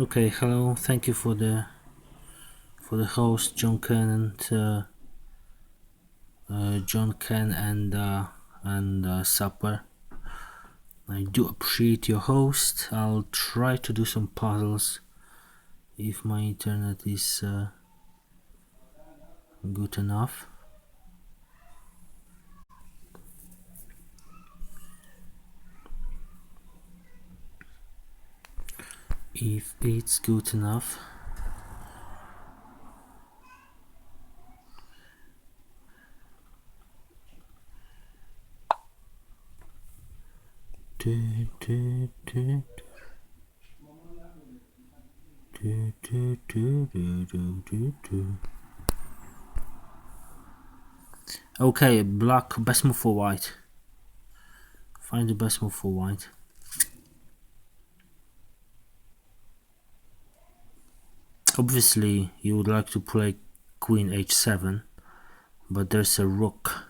Okay, hello. Thank you for the host, John Ken and Supper. I do appreciate your host. I'll try to do some puzzles if my internet is good enough. If it's good enough. Okay, black, best move for white. Find the best move for white. Obviously, you would like to play queen h7, but there's a rook.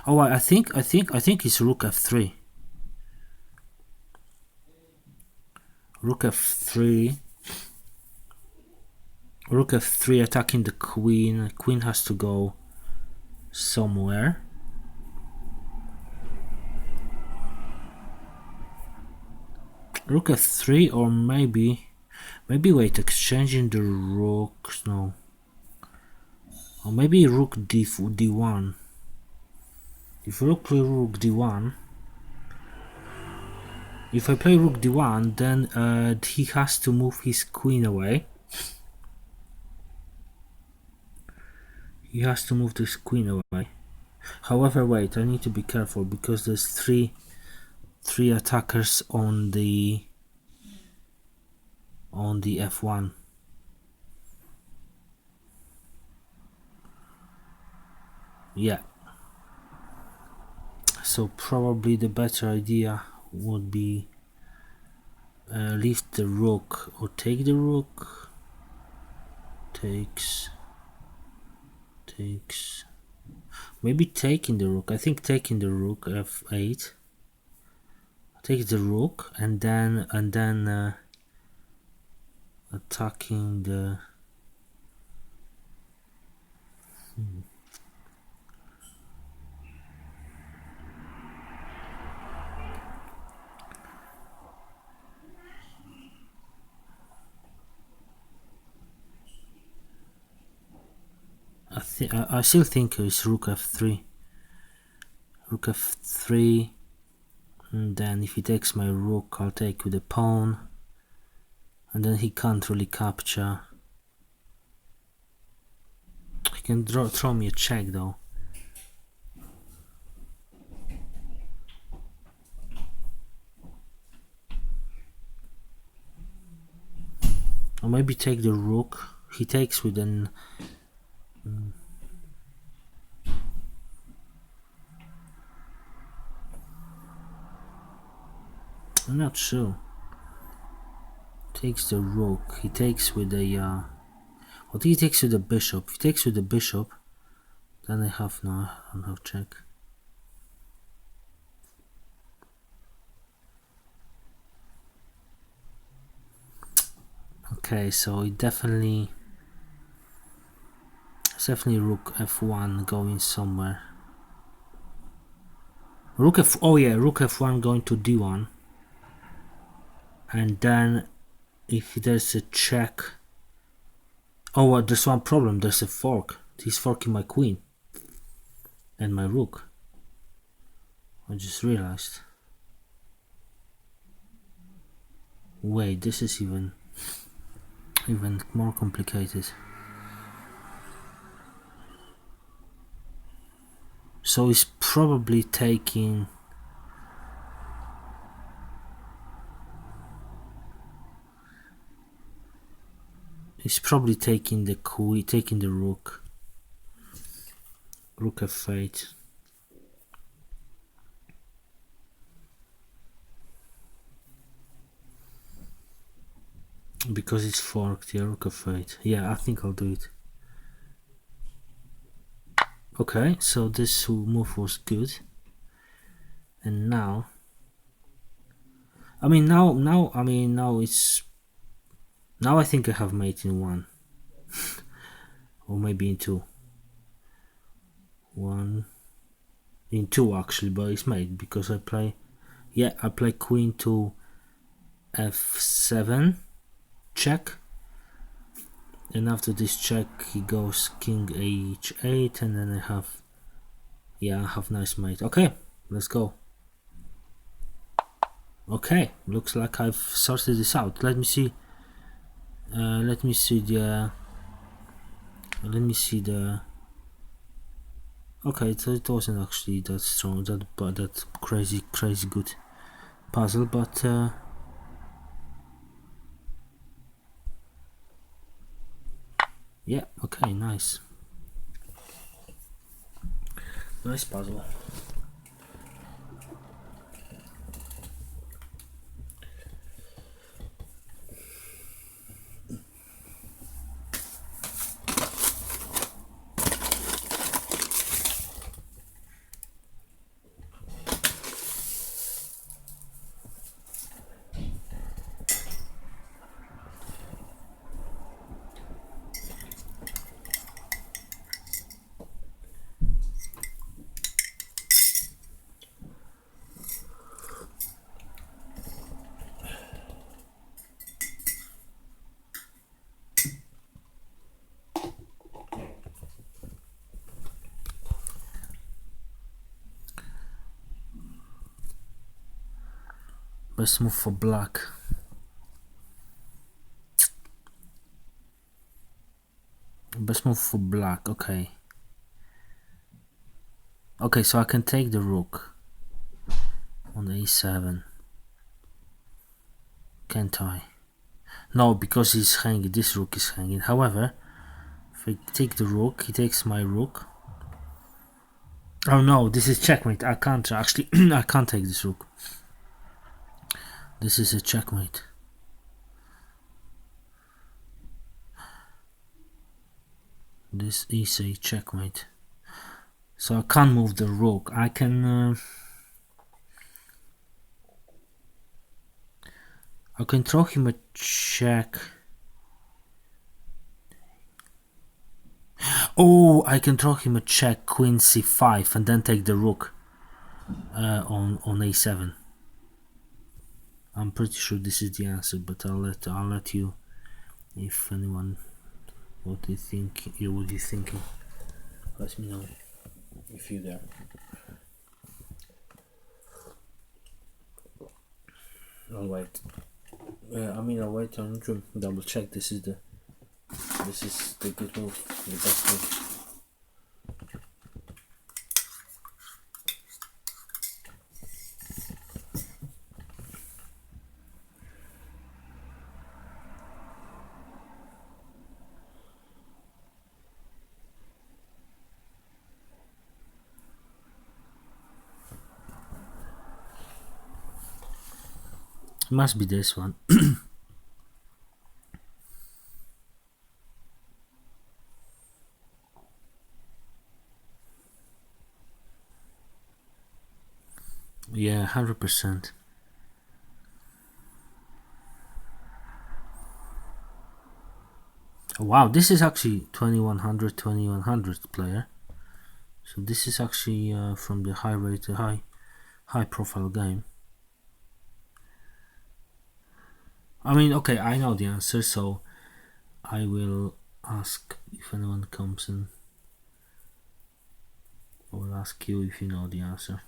Oh, I think it's rook f3. Rook f3. Rook f3 attacking the queen. Queen has to go somewhere. Rook f3, or maybe wait, exchanging the rooks. No. Or maybe rook d1. If rook play rook d1, if I play rook d1, then he has to move his queen away. He has to move this queen away. However, wait, I need to be careful because there's three attackers on the f1. Yeah. So probably the better idea would be leave the rook or take the rook. Takes. Maybe taking the rook. I think taking the rook f8. Take the rook and then attacking the. I still think it's rook f3. Rook f3. And then if he takes my rook, I'll take with the pawn. And then he can't really capture. He can throw me a check though. Or maybe take the rook. He takes with an. I'm not sure. Takes the rook. He takes with a. What he takes with the bishop? If he takes with the bishop, then I don't have check. Okay, so it's definitely rook f1 going somewhere. Rook f1 going to d1. And then if there's a check. Oh, well, there's one problem. There's a fork. He's forking my queen and my rook. I just realized. Wait, this is even more complicated. So he's probably taking. He's probably taking the queen, taking the rook. Rook f8. Because it's forked, yeah, rook f8. Yeah, I think I'll do it. Okay, so this move was good. And now it's Now I think I have mate in one. Or maybe in two. One. In two actually, but it's mate because I play. Yeah, I play queen to f7 check. And after this check he goes king h8 and then I have. Yeah, I have nice mate. Okay, let's go. Okay, looks like I've sorted this out. Let me see. Let me see the. Okay, so it wasn't actually that strong, that crazy good puzzle, but yeah. Okay, nice puzzle. Best move for black. Best move for black. Okay. Okay, so I can take the rook on a7. Can't I? No, because he's hanging. This rook is hanging. However, if I take the rook, he takes my rook. Oh no, this is checkmate. I can't actually. I can't take this rook. This is a checkmate. This is a checkmate. So I can't move the rook. I can throw him a check. Oh, I can throw him a check, queen c5, and then take the rook on a7. I'm pretty sure this is the answer, but I'll let you, if anyone, what do you think? What are you thinking? Let me know if you're there. I'll wait. I'll wait on YouTube. Double check. This is the good move, the best move. It must be this one. Yeah, 100%. Wow, this is actually 2100 player. So this is actually from the high profile game. Okay, I know the answer, so I will ask if anyone comes in. I will ask you if you know the answer.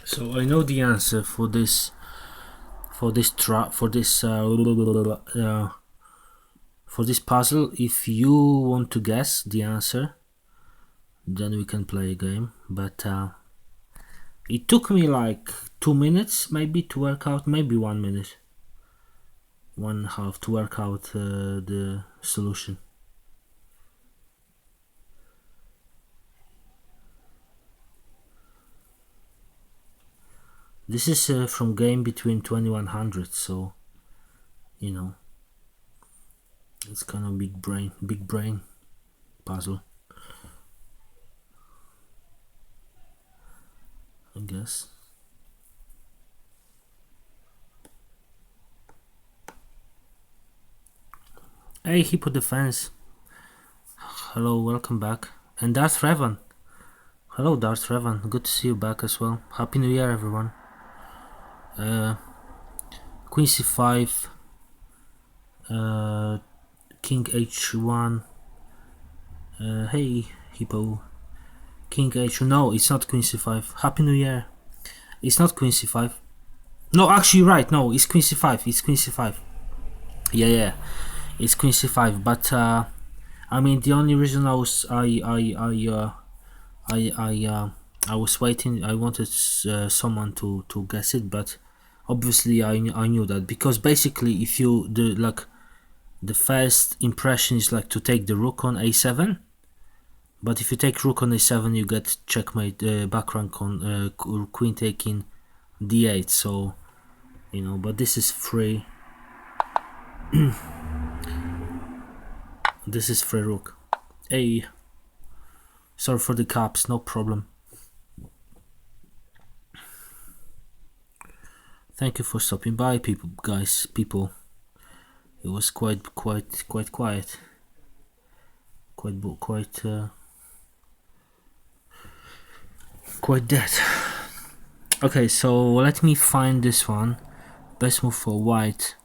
So I know the answer for this for this puzzle. If you want to guess the answer, then we can play a game. But it took me like 2 minutes maybe to work out, maybe 1 minute, 1.5 to work out the solution. This is from game between 2100, so you know it's kind of big brain puzzle, I guess. Hey, Hippo Defense. Hello, welcome back. And Darth Revan. Hello, Darth Revan. Good to see you back as well. Happy New Year, everyone. Queen c5, King h1. Hey, Hippo. King h1. No, it's not Queen c5. Happy New Year. It's not Queen c5. No, actually, right. No, it's Queen c5. It's Queen c5. Yeah. It's Queen c5. But I mean, the only reason I was I was waiting. I wanted someone to guess it, but obviously I knew that, because basically if you the first impression is like to take the rook on a7, but if you take rook on a7 you get checkmate, back rank on queen taking d8. So you know, but this is free. This is free rook. Hey, sorry for the caps, no problem. Thank you for stopping by, people. It was quite quiet, quite dead. Okay, so let me find this one. Best move for white.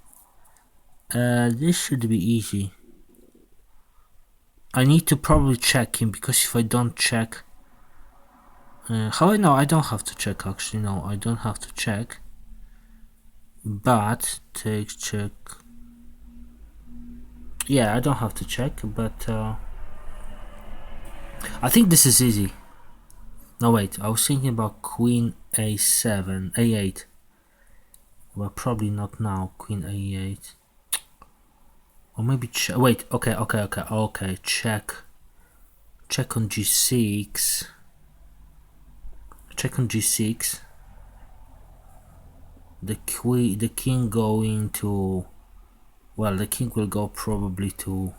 This should be easy. I need to probably check him, because if I don't check, how I know? I don't have to check, actually. No, I don't have to check. But take check. Yeah, I don't have to check, but I think this is easy. No, wait, I was thinking about queen a7, a8. Well, probably not now. Queen a8. Or maybe wait, okay, check on g6. Check on g6. The king going to, well, the king will go probably to,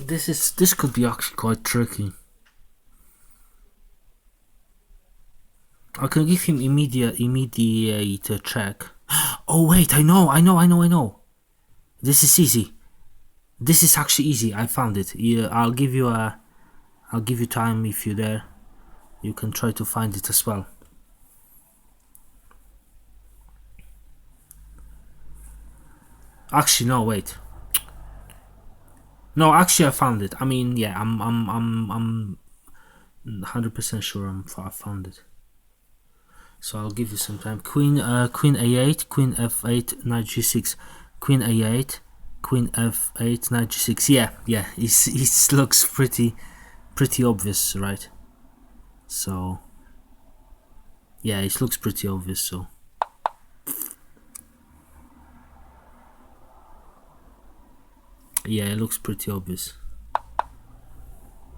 this could be actually quite tricky. I can give him immediate check. Oh wait, I know. This is easy. This is actually easy. I found it. Yeah, I'll give you time if you're there. You can try to find it as well. Actually, no, wait. No, actually, I found it. I mean, yeah, I'm 100% sure I found it. So I'll give you some time. Queen a8, queen f8, knight g6, queen a8, queen f8, knight g6. Yeah, it looks pretty obvious, right? So yeah, it looks pretty obvious. So yeah, it looks pretty obvious.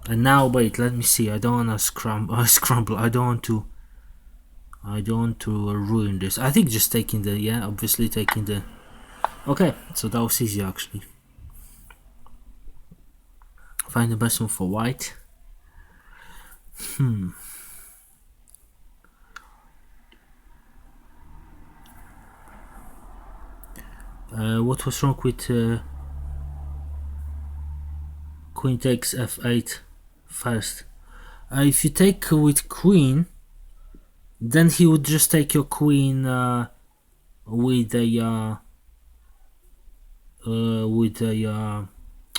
And now wait, let me see. I don't want to scramble. I don't want to ruin this. I think just taking the, obviously taking the. Okay, so that was easy actually. Find the best one for white. What was wrong with queen takes f8 first? If you take with queen, then he would just take your queen with a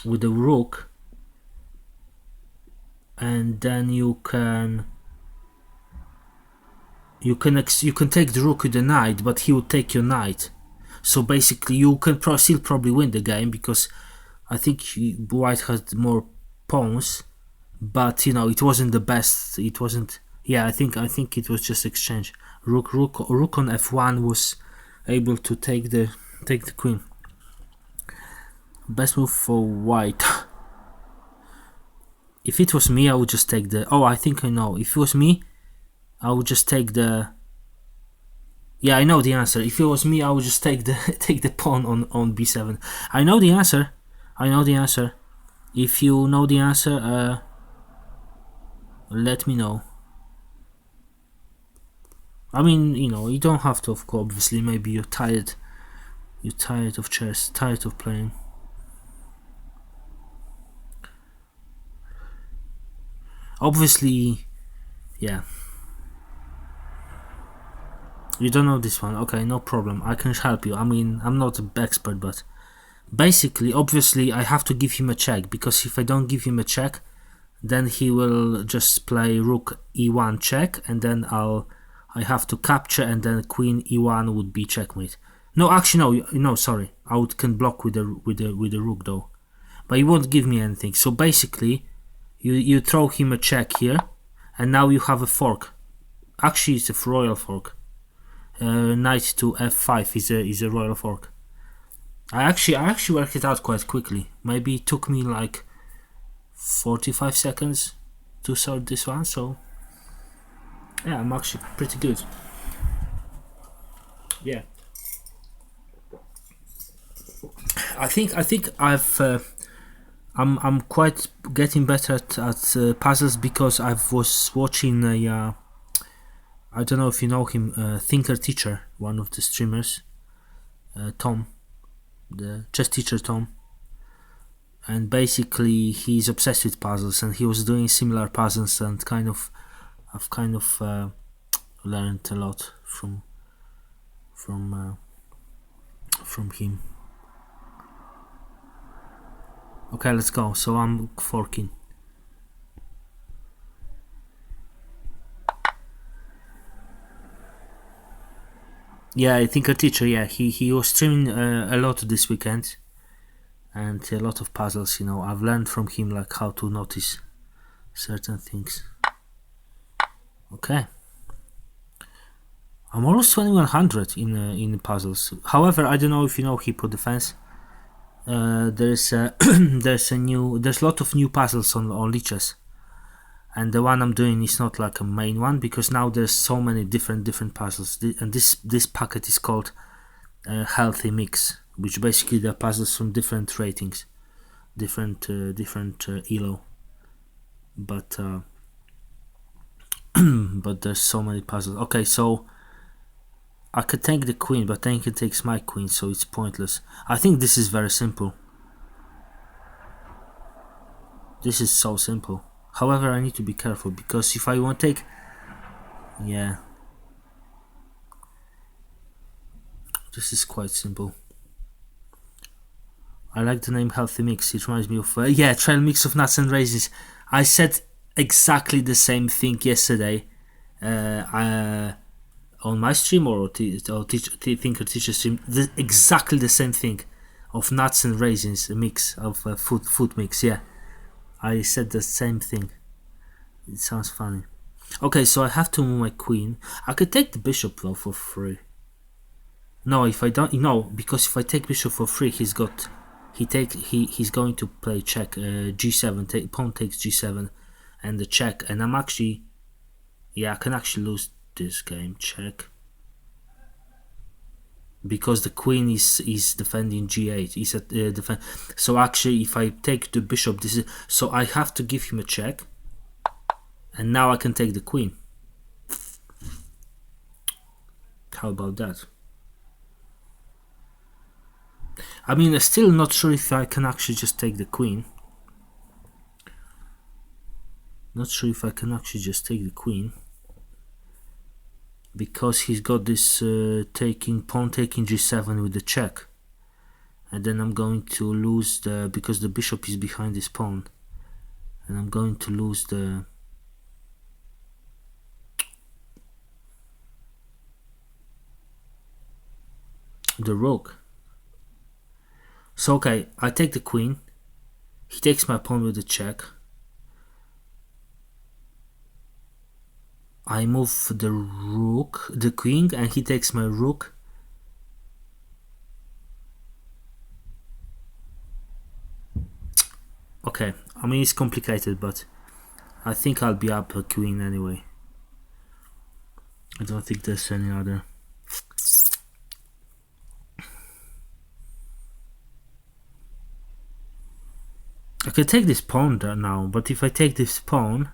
rook, and then you can take the rook with the knight, but he will take your knight. So basically you can still probably win the game, because I think white had more pawns, but you know, it wasn't the best. It wasn't. Yeah, I think it was just exchange. Rook on f1 was able to take the queen. Best move for white. If it was me, I would just take the. Oh, I think I know. If it was me, I would just take the. Yeah, I know the answer. If it was me, I would just take the pawn on b7. I know the answer. If you know the answer, let me know. I mean, you know, you don't have to, of course. Obviously, maybe you're tired. You're tired of chess, tired of playing. Obviously, yeah. You don't know this one. Okay, no problem. I can help you. I mean, I'm not an expert, but basically, obviously, I have to give him a check, because if I don't give him a check, then he will just play rook e1 check, and then I have to capture, and then queen e1 would be checkmate. No, actually, no, sorry. I can block with the rook though, but he won't give me anything. So basically, you throw him a check here, and now you have a fork. Actually, it's a royal fork. Knight to f5 is a royal fork. I actually worked it out quite quickly. Maybe it took me like 45 seconds to sort this one. So yeah, I'm actually pretty good. Yeah. I think I'm quite getting better at puzzles, because I was watching I don't know if you know him, Thinker Teacher, one of the streamers, Tom, the chess teacher Tom, and basically he's obsessed with puzzles, and he was doing similar puzzles, and I've kind of learned a lot from him. Okay, let's go. So I'm forking. Yeah, I think a teacher. Yeah, he was streaming a lot this weekend, and a lot of puzzles. You know, I've learned from him like how to notice certain things. Okay, I'm almost 2100 in puzzles. However, I don't know if you know Hippo Defense. There's a lot of new puzzles on Lichess, and the one I'm doing is not like a main one, because now there's so many different puzzles, and this packet is called Healthy Mix, which basically they're puzzles from different ratings, different elo, but but there's so many puzzles. Okay, so I could take the queen, but then he takes my queen, so it's pointless. I think this is very simple. This is so simple. However, I need to be careful, because if I want to take... Yeah. This is quite simple. I like the name Healthy Mix. It reminds me of... yeah, trail mix of nuts and raisins. I said exactly the same thing yesterday. On my stream or Thinker Teacher stream. Exactly the same thing. Of nuts and raisins. A mix of food mix, yeah. I said the same thing. It sounds funny. Okay, so I have to move my queen. I could take the bishop though for free. No, if I don't, no, because if I take bishop for free, he's going to play check, g7. Pawn takes g7, and the check. And I'm actually, yeah, I can actually lose this game. Check. Because the queen is defending g8. He's at defend. So actually, if I take the bishop, this is so I have to give him a check. And now I can take the queen. How about that? I mean, I'm still not sure if I can actually just take the queen. Not sure if I can actually just take the queen. Because he's got this pawn taking g7 with the check. And then I'm going to lose because the bishop is behind this pawn. and I'm going to lose the rook. So okay, I take the queen, he takes my pawn with the check, I move the rook, the queen, and he takes my rook. Okay, I mean it's complicated, but I think I'll be up a queen anyway. I don't think there's any other. I can take this pawn now, but if I take this pawn,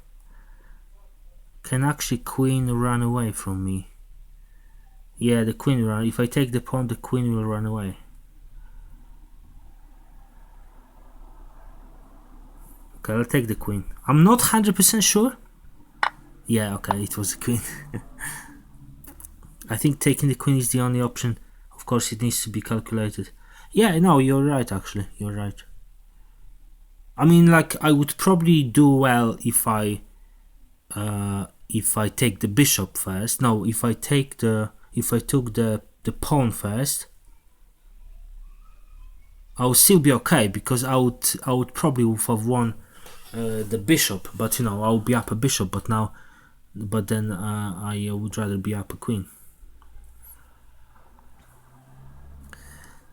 can actually queen run away from me? Yeah, the queen run. If I take the pawn, the queen will run away. Okay, I'll take the queen. I'm not 100% sure. Yeah, okay, it was the queen. I think taking the queen is the only option. Of course, it needs to be calculated. Yeah, no, you're right, actually. You're right. I mean, like, I would probably do well if I take the bishop first. No, if I took the pawn first, I would still be okay, because I would probably have won the bishop, but you know, I would be up a bishop, but then I would rather be up a queen.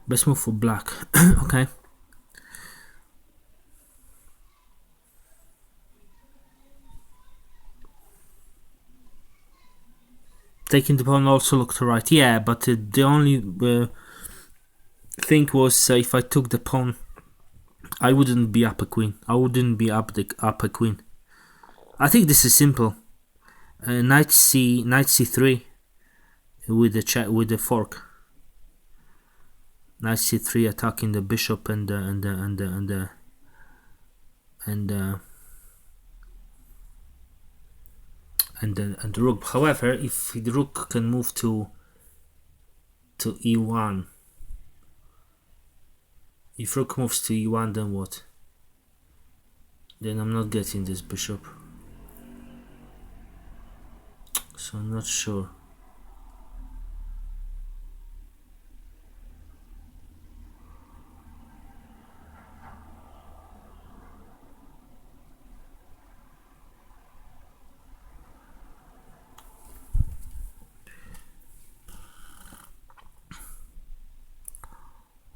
Best move for black. Okay. Taking the pawn also looked right. Yeah, but the only thing was if I took the pawn, I wouldn't be up a queen. I wouldn't be up a queen. I think this is simple. Knight c3 with the fork. Knight c3 attacking the bishop and the rook. However, if the rook can move to e1, if rook moves to e1, then what? Then I'm not getting this bishop. So I'm not sure.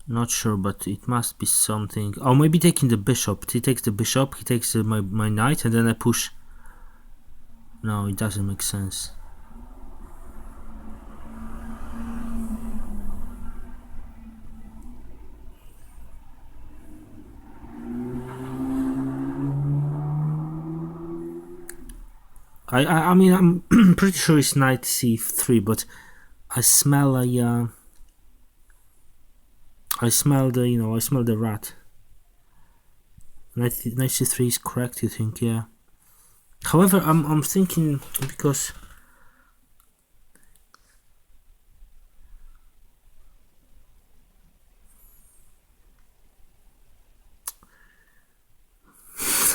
Not sure, but it must be something. Oh, maybe taking the bishop. He takes the bishop, he takes my knight, and then I push. No, it doesn't make sense. I mean, I'm pretty sure it's knight c3, but I smell the rat. Knight c3 is correct, you think? Yeah. However, I'm thinking, because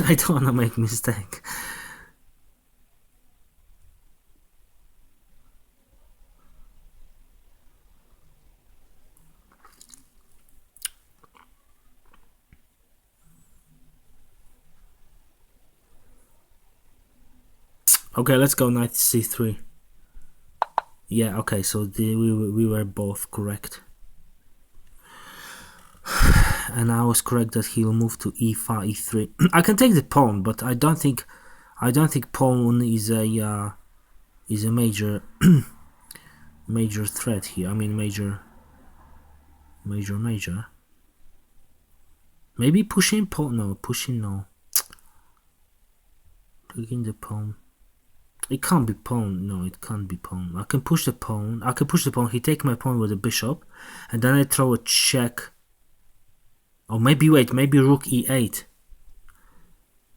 I don't want to make a mistake. Okay, let's go knight c3. Yeah, okay, so we were both correct. And I was correct that he will move to e5, e3. I can take the pawn, but I don't think pawn is a major major threat here. I mean major. Maybe pushing pawn. No, pushing no. Taking the pawn. It can't be pawn. No, it can't be pawn. I can push the pawn. He take my pawn with the bishop, and then I throw a check. Or maybe wait, maybe rook e8.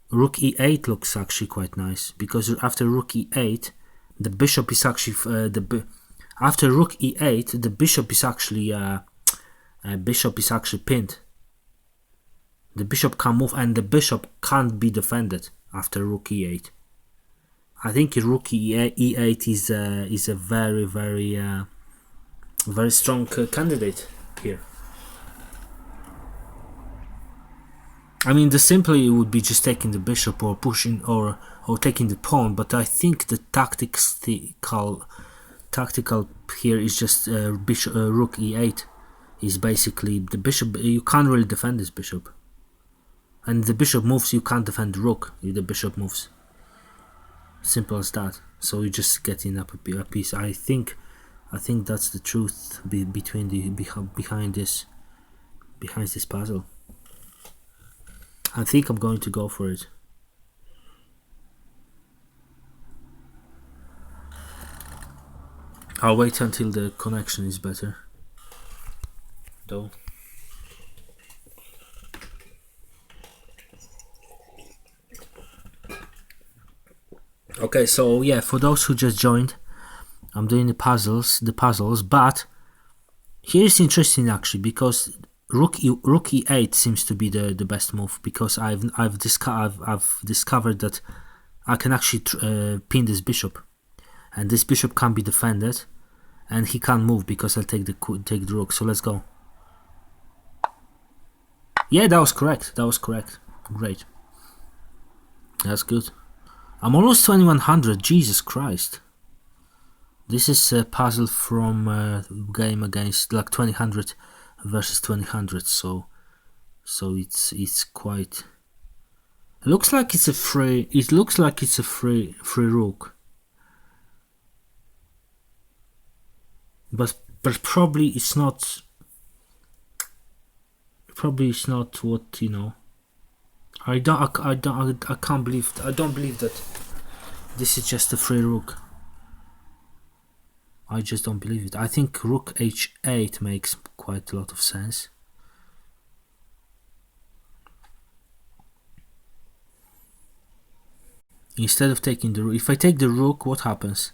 Rook e8 looks actually quite nice, because after rook e8, the bishop is actually after rook e8, the bishop is actually pinned. The bishop can't move, and the bishop can't be defended after rook e8. I think rook e8 is a very, very, very strong candidate here. I mean, the simply would be just taking the bishop or pushing or taking the pawn, but I think the tactical here is just bishop rook e8 is basically the bishop. You can't really defend this bishop, and the bishop moves. You can't defend the rook if the bishop moves. Simple as that. So you're just getting up a piece. I think that's the truth between the behind this puzzle. I think I'm going to go for it. I'll wait until the connection is better, though. Okay, so yeah, for those who just joined, I'm doing the puzzles, but here's interesting actually, because rook e8 seems to be the best move, because I've discovered that I can actually pin this bishop, and this bishop can't be defended, and he can't move because I'll take the rook. So let's go. Yeah, that was correct. Great. That's good. I'm almost 2100. Jesus Christ. This is a puzzle from game against like 2000 versus 2000. So it's quite. It looks like it's a free. It looks like it's a free rook. But probably it's not. Probably it's not what you know. I don't believe that this is just a free rook. I just don't believe it. I think rook h8 makes quite a lot of sense. Instead of taking the rook, if I take the rook, what happens?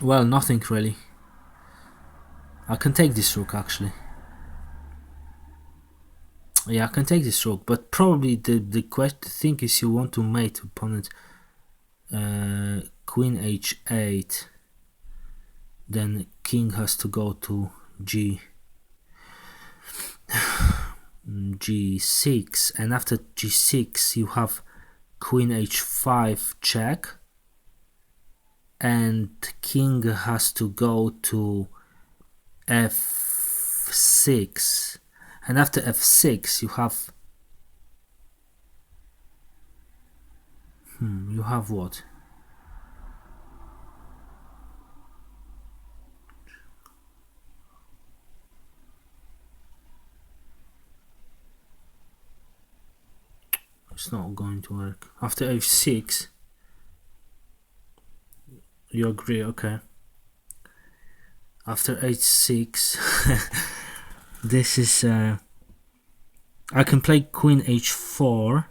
Well, nothing really. I can take this rook actually. Yeah, I can take this rook, but probably the thing is you want to mate opponent queen h8, then king has to go to g6, and after g6 you have queen h5 check, and king has to go to f6, and after f6 you have you have what? It's not going to work. After f6 you agree, okay. After h6 this is I can play queen h4.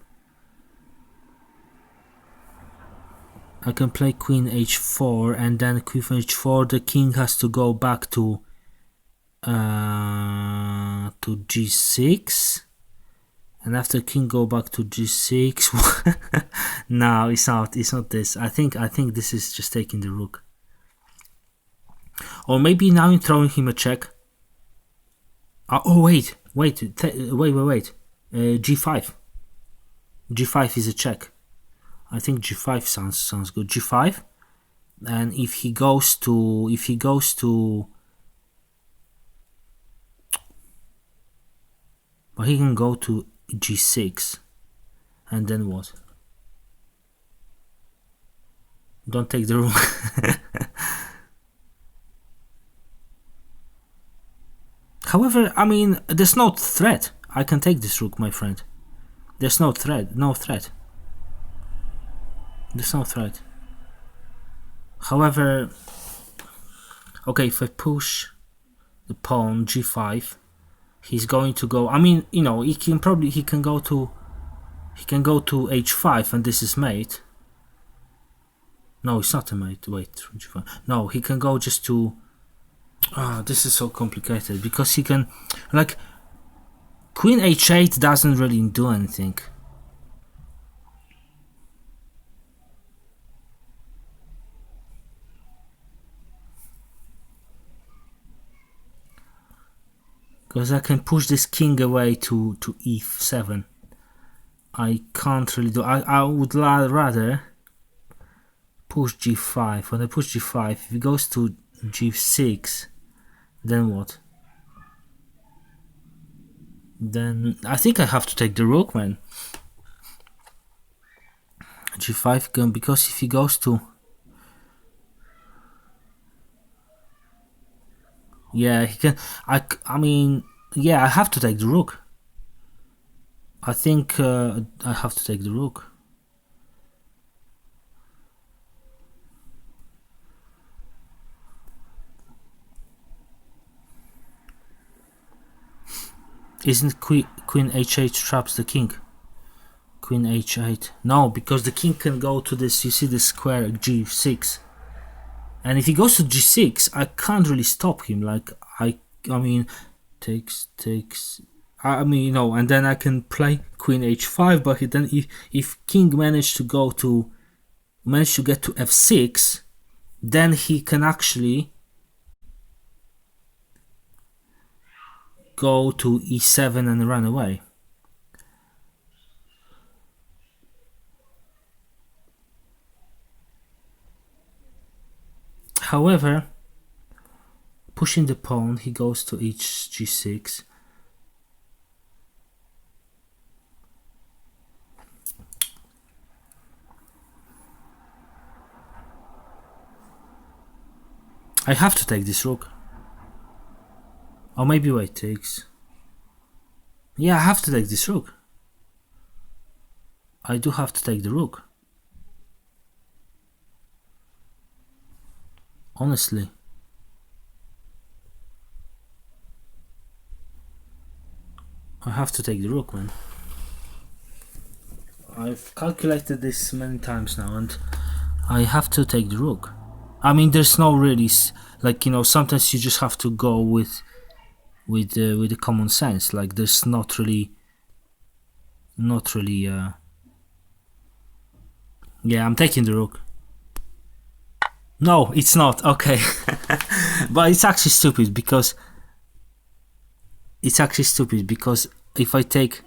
I can play queen h4, and then queen h4 the king has to go back to g6, and after king go back to g6 no, it's not this. I think this is just taking the rook, or maybe now I'm throwing him a check. Oh wait, g5 is a check. I think g5 sounds good. G5, and if he goes to well, he can go to g6, and then what? Don't take the rook. However, I mean, there's no threat. I can take this rook, my friend. There's no threat. There's no threat. However, okay, if I push the pawn g5, he's going to go. I mean, you know, he can go to h5, and this is mate. No, it's not a mate. Wait, g5. No, he can go just to. This is so complicated, because he can, like, Queen h8 doesn't really do anything. Because I can push this king away to e7. I can't really do... I would rather push g5. When I push g5, if it goes to g6, then what? Then I think I have to take the rook, man. g5 because if he goes to... Yeah, he can... I mean, yeah, I have to take the rook. I think I have to take the rook. Isn't queen h8 traps the king? Queen h8. No, because the king can go to this, you see this square g6. And if he goes to g6, I can't really stop him. Like, I mean, takes... I mean, you know, and then I can play queen h5, but then if king managed to get to f6, then he can actually go to e7 and run away. However, pushing the pawn, he goes to g6. I have to take this rook. Or maybe white takes. Yeah, I have to take this rook. I do have to take the rook. Honestly. I have to take the rook, man. I've calculated this many times now, and I have to take the rook. I mean, there's no really, like, you know, sometimes you just have to go with the common sense. Like, there's not really. Yeah, I'm taking the rook. No, it's not. Okay. But it's actually stupid because if I take,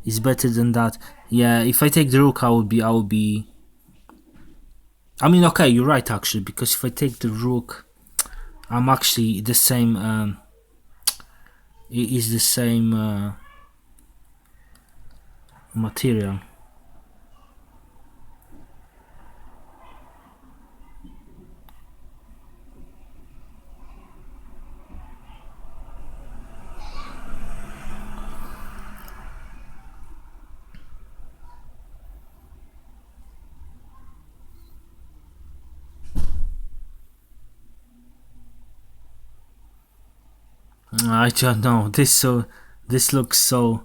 it's better than that. Yeah, if I take the rook, I would be. I mean, okay, you're right actually, because if I take the rook, I'm actually the same. It is the same material. I don't know. This looks so.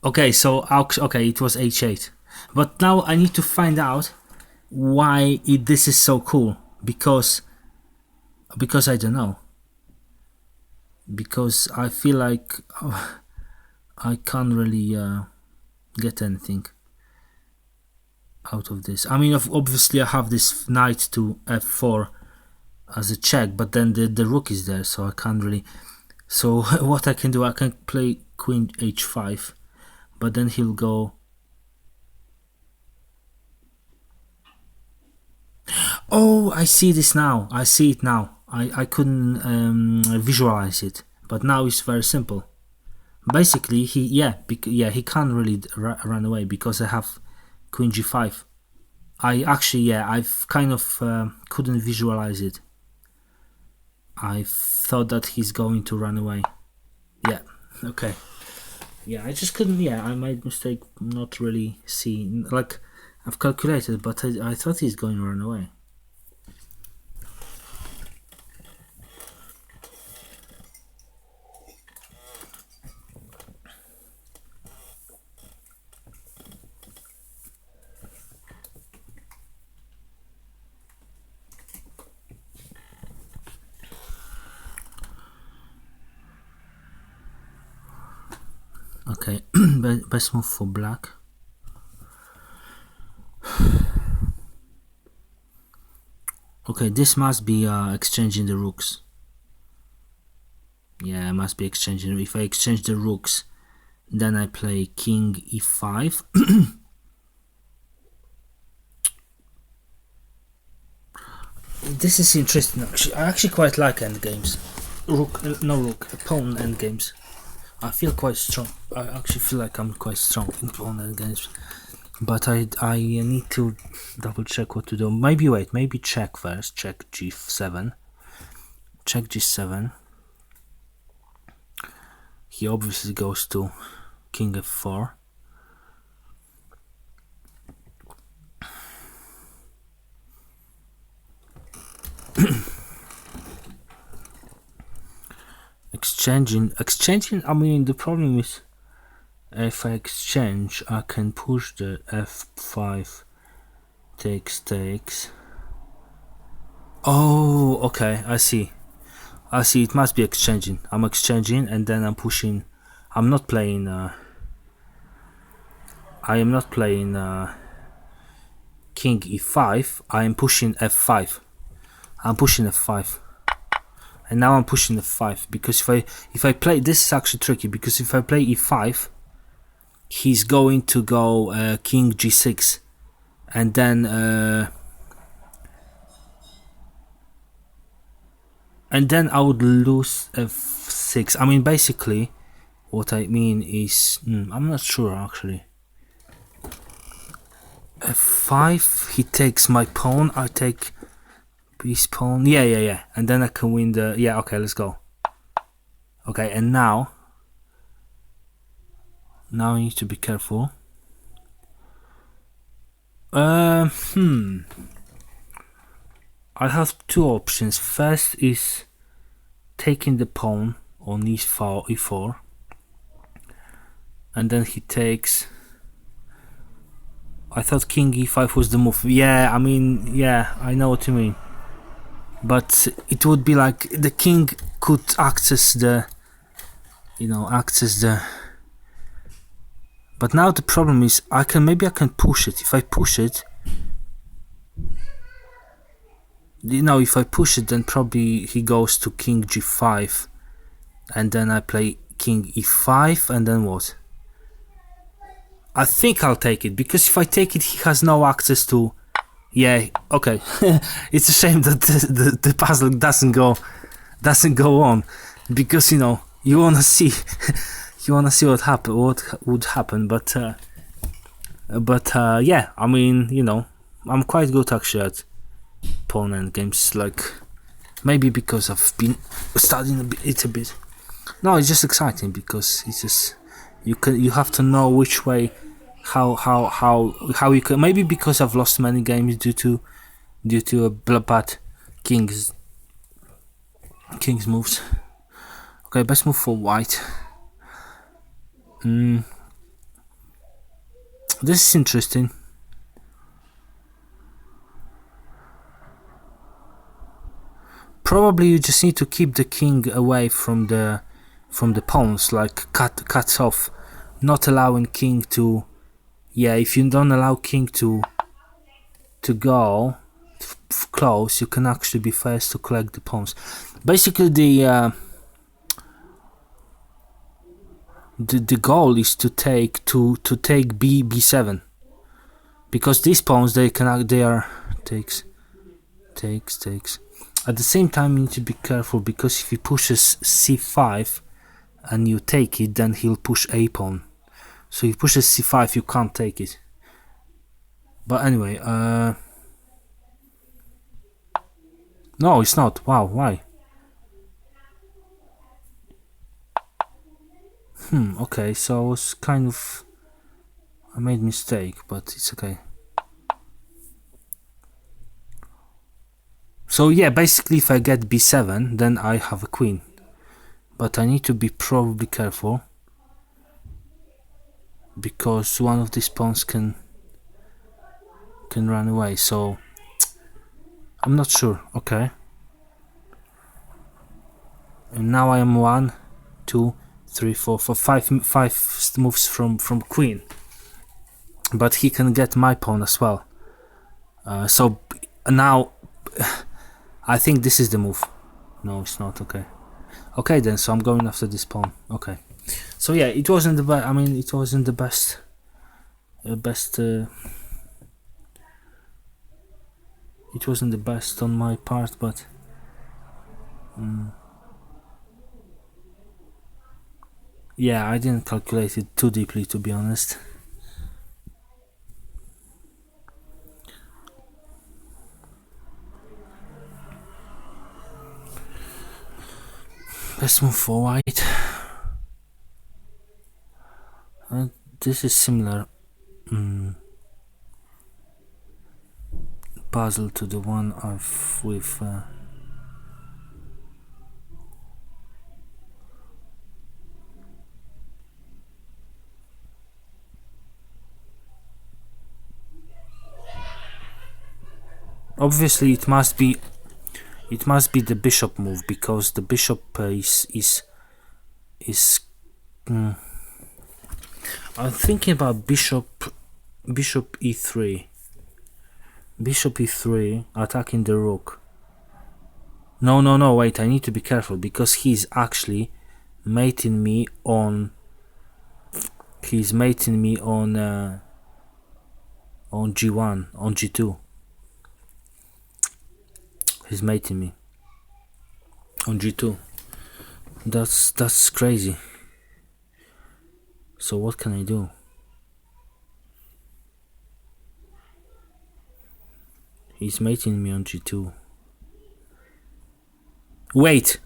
Okay, so okay, it was h8, but now I need to find out why this is so cool. Because I don't know. Because I feel like I can't really get anything out of this. I mean, obviously I have this knight to f4 as a check, but then the rook is there, so I can't really. So what I can do, I can play queen h5, but then he'll go. Oh, I see this now. I see it now. I couldn't visualize it, but now it's very simple. Basically, he can't really run away because I have queen g5. I've kind of couldn't visualize it. I thought that he's going to run away. Yeah, okay. Yeah, I just couldn't. Yeah, I made mistake not really seeing. Like, I've calculated, but I thought he's going to run away. Okay, best move for black. Okay, this must be exchanging the rooks. Yeah, I must be exchanging. If I exchange the rooks, then I play king e5. This is interesting actually. I actually quite like endgames. Pawn endgames. I feel quite strong. I actually feel like I'm quite strong in pawn endgames. But I need to double check what to do. Maybe check first. Check g7. Check g7. He obviously goes to king f4. Exchanging, I mean, the problem is if I exchange, I can push the f5 takes. Oh, okay, I see, it must be exchanging. I'm exchanging and then I'm pushing. I'm not playing I am not playing king e5. I am pushing f5. I'm pushing f5. And now I'm pushing f5 because if I play, this is actually tricky because if I play e5, he's going to go king g6, and then I would lose f6. I mean, basically, what I mean is, I'm not sure actually. f5, he takes my pawn. I take his pawn. Yeah. And then I can win the. Yeah, okay, let's go. Okay, and now I need to be careful. I have two options. First is taking the pawn on e4, and then he takes. I thought king e5 was the move. Yeah, I mean, yeah, I know what you mean. But it would be like the king could access the. But now the problem is maybe I can push it. If I push it, if I push it, then probably he goes to king g5, and then I play king e5, and then what? I think I'll take it, because if I take it, he has no access to. Yeah, okay. It's a shame that the puzzle doesn't go on, because you wanna see what would happen, but yeah, I mean, I'm quite good actually at pawn endgames, like maybe because I've been studying it a bit. No, it's just exciting because it's just you have to know which way, how you can, maybe because I've lost many games due to a bad king's moves. Okay, best move for white. This is interesting. Probably you just need to keep the king away from the pawns, like cuts off, not allowing king to. Yeah, if you don't allow king to go close, you can actually be first to collect the pawns. Basically, the goal is to take b7, because these pawns they are takes. At the same time, you need to be careful, because if he pushes c5 and you take it, then he'll push a pawn. So if he pushes c5, you can't take it. But anyway, no, it's not. Wow, why? Okay, so I was I made mistake, but it's okay. So yeah, basically if I get b7, then I have a queen. But I need to be probably careful, because one of these pawns can run away, so I'm not sure. Okay. And now I am 1, 2, 3, 4, for five moves from queen. But he can get my pawn as well. So now I think this is the move. No, it's not. Okay. Okay then, so I'm going after this pawn. Okay. So yeah, it wasn't the best. I mean, it wasn't the best. It wasn't the best on my part, but yeah, I didn't calculate it too deeply, to be honest. Let's move for white. This is similar puzzle to the one I've with obviously it must be the bishop move, because the bishop is I'm thinking about bishop e3. Bishop e3 attacking the rook. No, wait, I need to be careful, because he's actually mating me on g1, on g2. He's mating me on g2. That's crazy. So what can I do? He's mating me on g2. Wait,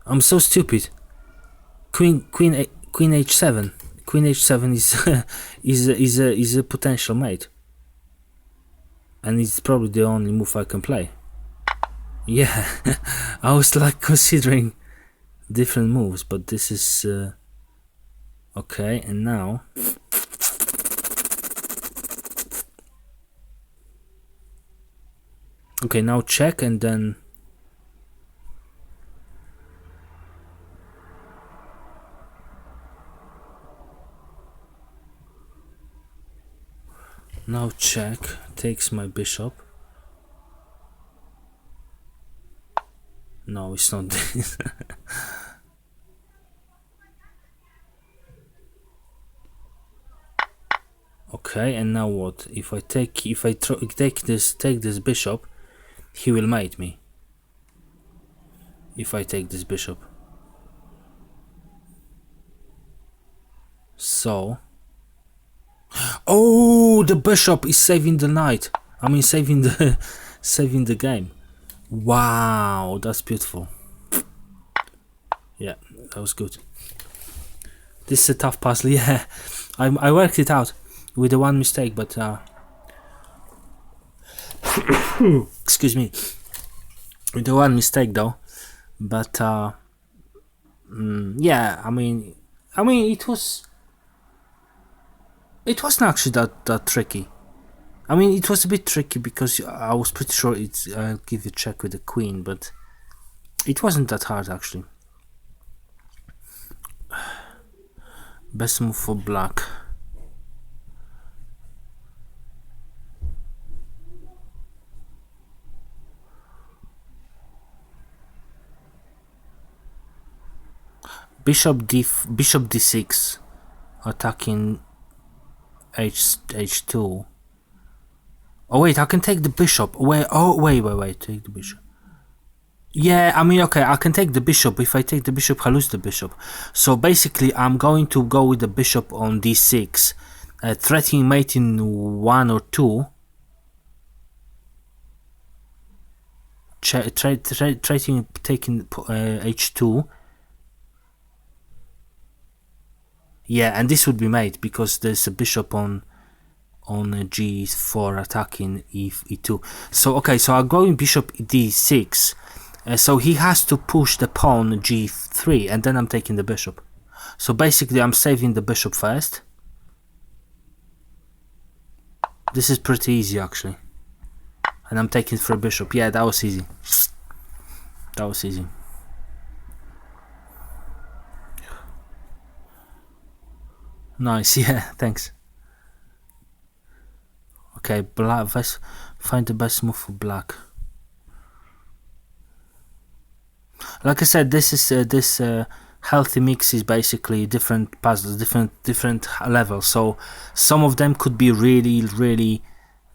I'm so stupid. Queen h7. Queen h7 is a potential mate, and it's probably the only move I can play. Yeah, I was like considering different moves, but this is okay. And now okay, now check, and then now check takes my bishop. No, it's not this. Okay, and now what? If I take this bishop, he will mate me. If I take this bishop, so oh, the bishop is saving the knight. I mean, saving the game. Wow, that's beautiful. Yeah, that was good. This is a tough puzzle. Yeah, I worked it out with the one mistake, but excuse me, with the one mistake though. But yeah, I mean, it wasn't actually that tricky. I mean, it was a bit tricky because I was pretty sure I'll give you a check with the queen, but it wasn't that hard actually. Best move for black. Bishop d6, attacking h2. Oh wait, I can take the bishop. Wait, take the bishop. Yeah, I mean, okay, I can take the bishop. If I take the bishop, I lose the bishop. So basically, I'm going to go with the bishop on d6, threatening mate in 1 or 2. Threatening taking h2. Yeah, and this would be mate because there's a bishop on g4 attacking e2. So okay, so I'm going bishop d6. So he has to push the pawn g3, and then I'm taking the bishop. So basically, I'm saving the bishop first. This is pretty easy actually, and I'm taking for a bishop. Yeah, that was easy. That was easy. Nice, yeah, thanks. Okay, black. Find the best move for black. Like I said, this is this healthy mix is basically different puzzles, different levels. So some of them could be really, really,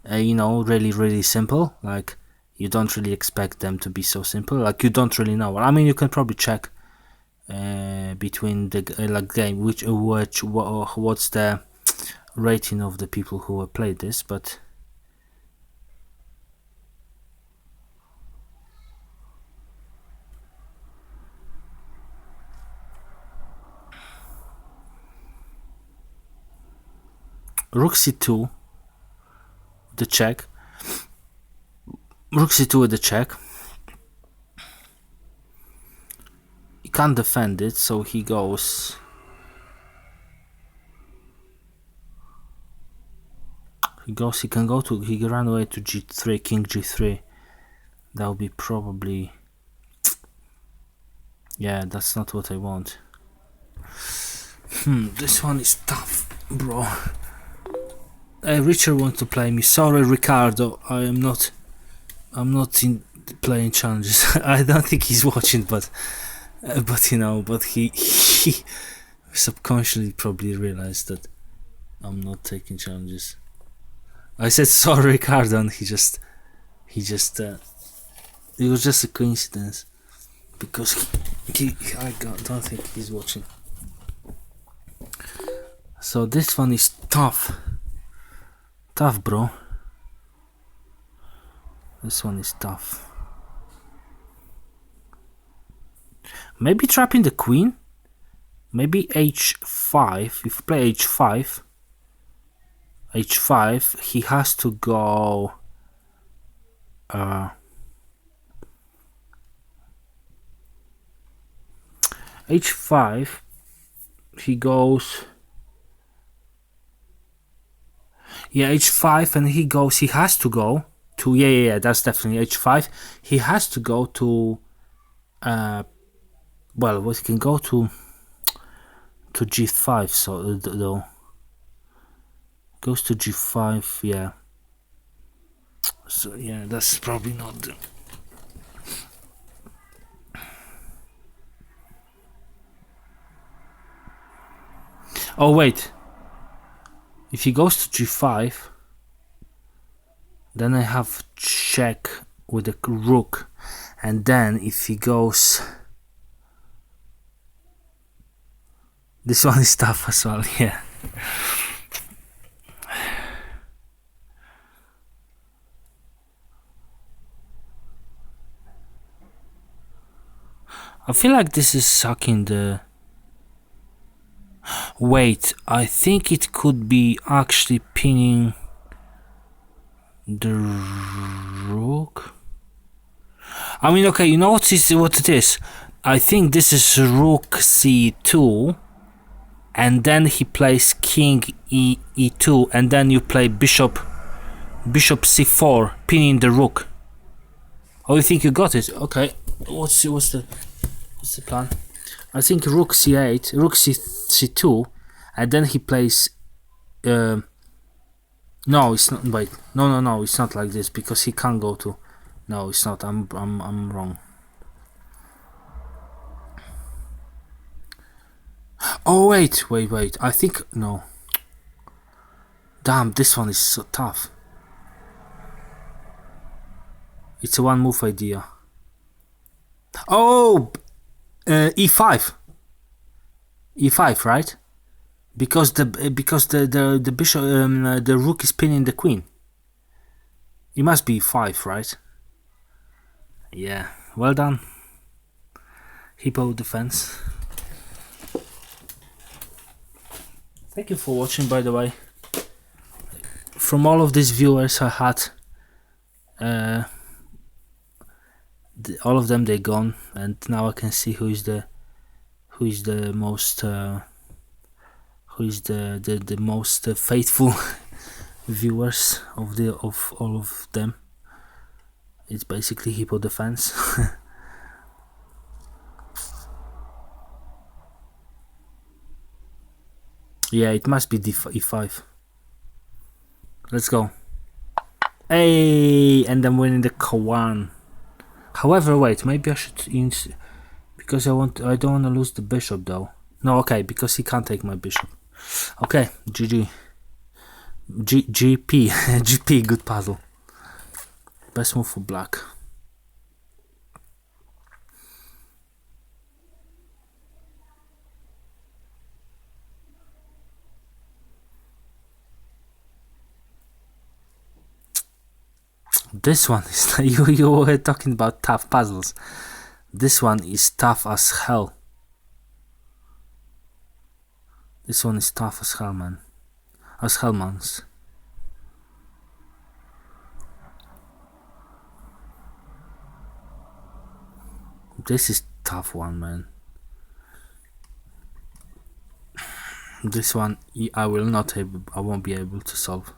really simple. Like you don't really expect them to be so simple. Like you don't really know. I mean, you can probably check between the game what's the rating of the people who have played this, but. Rook c2, the check. Rook c2 with the check. He can't defend it, so he goes. He can run away to g3, king g3. That would be probably. Yeah, that's not what I want. This one is tough, bro. Richard wants to play me. Sorry, Ricardo. I'm not in playing challenges. I don't think he's watching, but he subconsciously probably realized that I'm not taking challenges. I said sorry, Ricardo, and he just it was just a coincidence because don't think he's watching. So this one is tough, bro. This one is tough. Maybe trapping the queen. Maybe h5. If you play h5, he has to go. H5. He goes. Yeah, h5, and he goes. He has to go to. Yeah. That's definitely h5. He has to go to. Well, we can go to g5. So though goes to g5. Yeah. So yeah, that's probably not. Oh wait. If he goes to g5, then I have check with the rook, and then if he goes, this one is tough as well. Yeah. I feel like this is sucking the. Wait, I think it could be actually pinning the rook. I mean, okay, you know what it is? I think this is rook c2, and then he plays king e2, and then you play bishop c4, pinning the rook. Oh, you think you got it? Okay. What's the plan? I think rook c8, rook c2, and then he plays. No, it's not. Wait, no, it's not like this because he can't go to. No, it's not. I'm wrong. Oh wait. I think no. Damn, this one is so tough. It's a one move idea. Oh, e5. E5, right? Because the bishop, the rook is pinning the queen. It must be e5, right? Yeah, well done. Hippo defense. Thank you for watching, by the way. From all of these viewers I had, all of them, they're gone, and now I can see who is the most faithful viewers of all of them. It's basically Hippo defense. Yeah, it must be e5. Let's go. Hey, and I'm winning the Kawan. However, wait, maybe I should because I don't want to lose the bishop though. No, okay, because he can't take my bishop. Okay, GG. GP. GP, good puzzle. Best move for black. This one is you were talking about tough puzzles. This one is tough as hell. This one is tough as hell, man. As hell, mans. This is tough one, man. This one I won't be able to solve.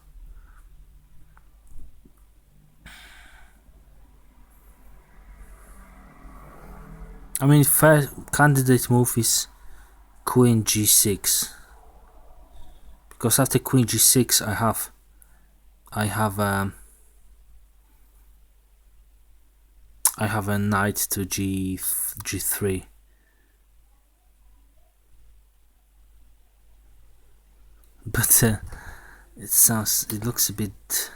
I mean, first candidate move is Queen G6, because after Queen G6 I have a knight to G3. But it looks a bit.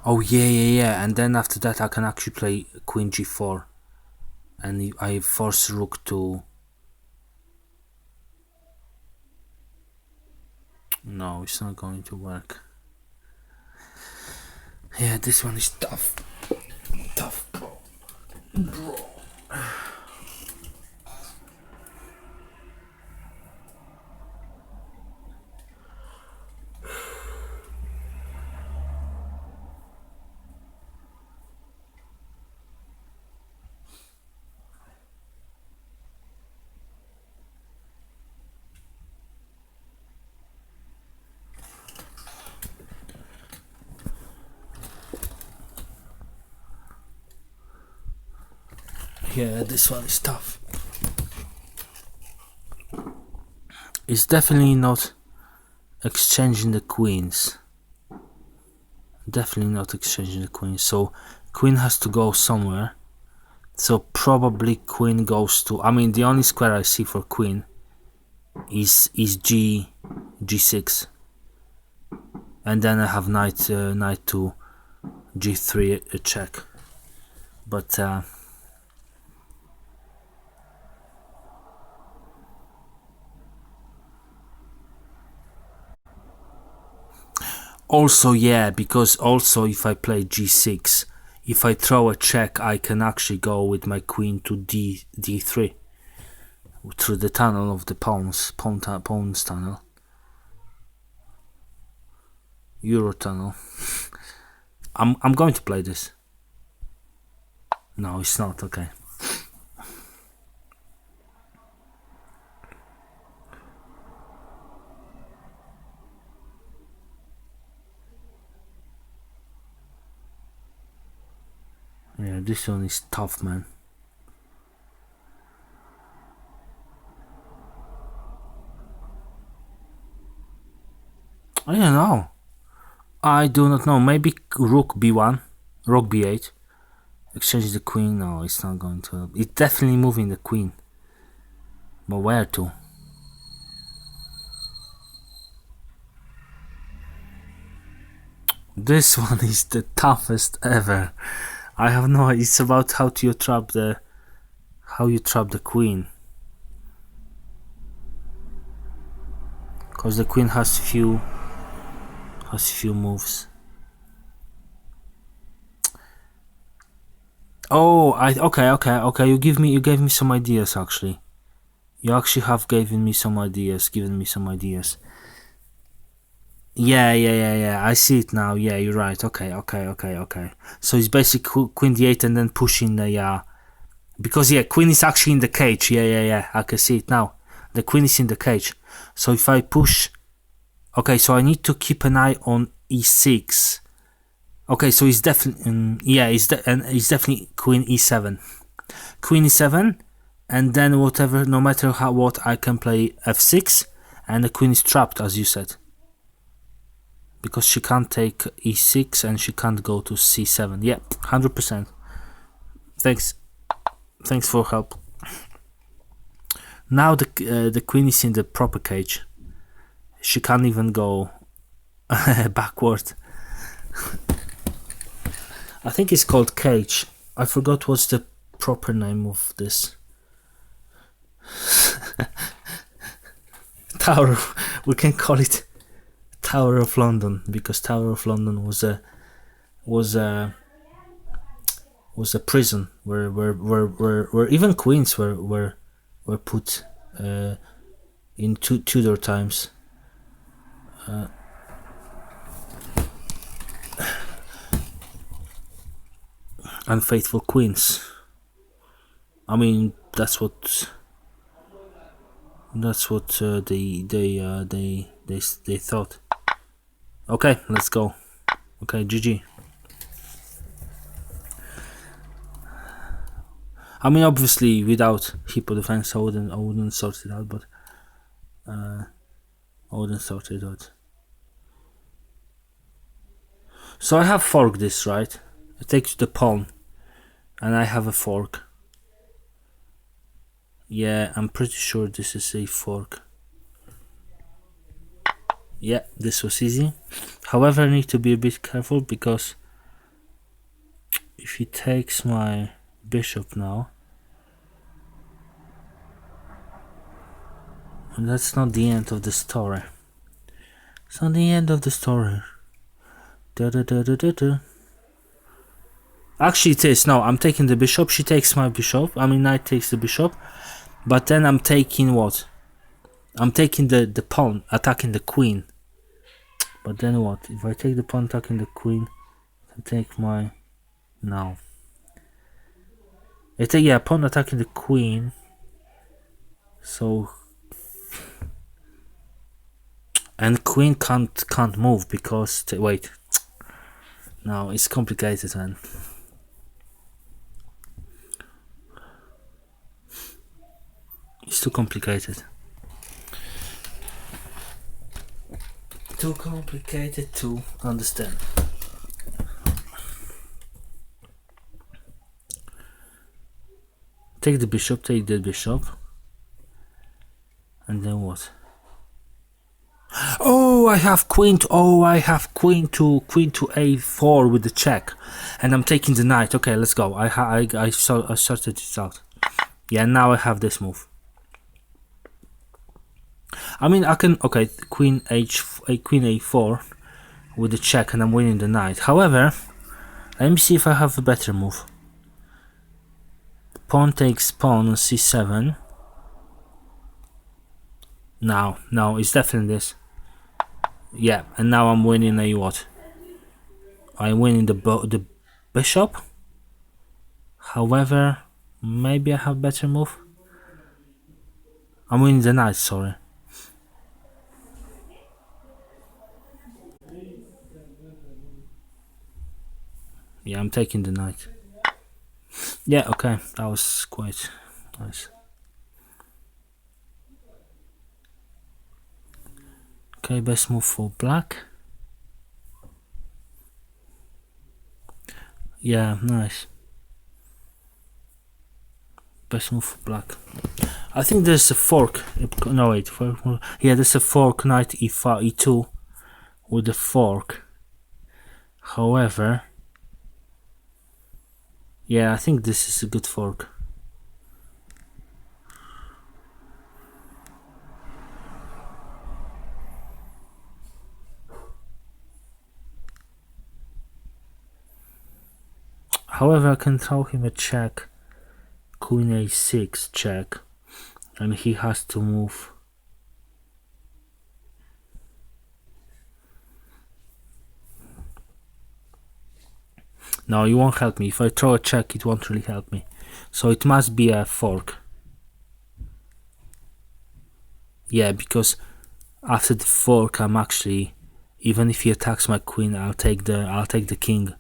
Oh yeah, and then after that I can actually play Queen G4, and I force Rook to. No, it's not going to work. Yeah, this one is tough. Tough, bro. Yeah, this one is tough. It's definitely not exchanging the queens. Definitely not exchanging the queens. So queen has to go somewhere. So probably queen goes to. I mean, the only square I see for queen is G6, and then I have knight to G3 check. But also, yeah, because also if I play G6, if I throw a check, I can actually go with my queen to D3 through the tunnel of the pawns tunnel, Euro tunnel. I'm going to play this. No, it's not. Okay. Yeah, this one is tough, man. I don't know. I do not know. Maybe Rook B1, Rook B8. Exchange the queen. No, it's not going to. It's definitely moving the queen. But where to? This one is the toughest ever. I have no idea. It's about how you trap the queen. Because the queen has few moves. Oh, okay. You gave me some ideas actually. You actually have given me some ideas. Yeah. I see it now. Yeah, you're right. Okay. So it's basically queen d8 and then pushing the because yeah, queen is actually in the cage. Yeah. I can see it now. The queen is in the cage. So if I push, okay, so I need to keep an eye on e6. Okay, so it's definitely yeah, it's definitely queen e7. Queen e7, and then whatever, no matter what, I can play f6, and the queen is trapped, as you said, because she can't take e6 and she can't go to c7. Yeah, 100%. Thanks for help. Now the queen is in the proper cage. She can't even go backward. I think it's called cage. I forgot what's the proper name of this. Tower. We can call it Tower of London, because Tower of London was a prison where even queens were put in Tudor times. Unfaithful queens. I mean, that's what they thought. Okay, let's go. Okay, GG. I mean, obviously, without hippo defense, I wouldn't sort it out, but I wouldn't sort it out. So I have forked this, right? I take the pawn, and I have a fork. Yeah, I'm pretty sure this is a fork. Yeah, this was easy. However, I need to be a bit careful, because if he takes my bishop now, and that's not the end of the story. It's not the end of the story. Actually, it is. No, I'm taking the bishop. She takes my bishop. I mean, knight takes the bishop. But then I'm taking what? I'm taking the pawn, attacking the queen. But then what? If I take the pawn attacking the queen, I take my... No. I take, yeah, pawn attacking the queen. So... And queen can't move because... Wait. No, it's complicated, man. It's too complicated. Too complicated to understand. Take the bishop, take the bishop. And then what? Oh, I have queen to a4 with the check, and I'm taking the knight. Okay, let's go. I sorted this out. Yeah, now I have this move. I mean, I can queen a4 with the check, and I'm winning the knight. However, let me see if I have a better move. Pawn takes pawn on c7. No, it's definitely this. Yeah, and now I'm winning a what? I'm winning the bishop. However, maybe I have better move. I'm winning the knight, sorry. Yeah, I'm taking the knight. Yeah, okay, that was quite nice. Okay, best move for black. Yeah, nice. Best move for black. I think there's a fork. No, wait. Yeah, there's a fork, knight e5, e2 with the fork. However, yeah, I think this is a good fork. However, I can throw him a check, queen a6 check, and he has to move. No, it won't help me. If I throw a check, it won't really help me. So it must be a fork. Yeah, because after the fork, I'm actually even if he attacks my queen, I'll take the king.